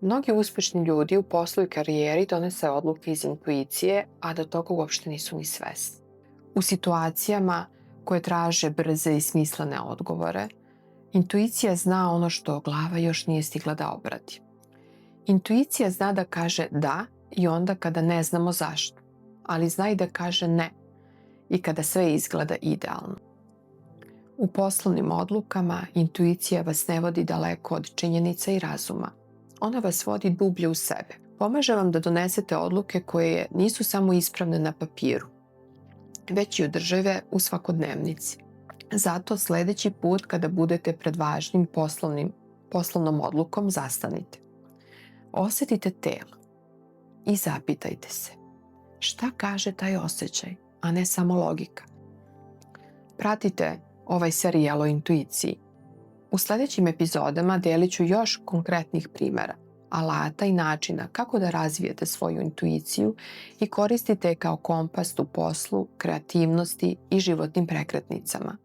Mnogi uspešni ljudi u poslu i karijeri donose odluke iz intuicije, a da toga uopšte nisu ni svesni. U situacijama koje traže brze i smislene odgovore, intuicija zna ono što glava još nije stigla da obradi. Intuicija zna da kaže da i onda kada ne znamo zašto, ali zna i da kaže ne i kada sve izgleda idealno. U poslovnim odlukama intuicija vas ne vodi daleko od činjenica i razuma. Ona vas vodi dublje u sebe. Pomaže vam da donesete odluke koje nisu samo ispravne na papiru, već i održive u svakodnevnici. Zato sledeći put kada budete pred važnim poslovnom odlukom, zastanite. Osetite telo i zapitajte se šta kaže taj osjećaj, a ne samo logika. Pratite ovaj serijal o intuiciji. U sledećim epizodama delit ću još konkretnih primera, alata i načina kako da razvijete svoju intuiciju i koristite je kao kompas u poslu, kreativnosti i životnim prekretnicama.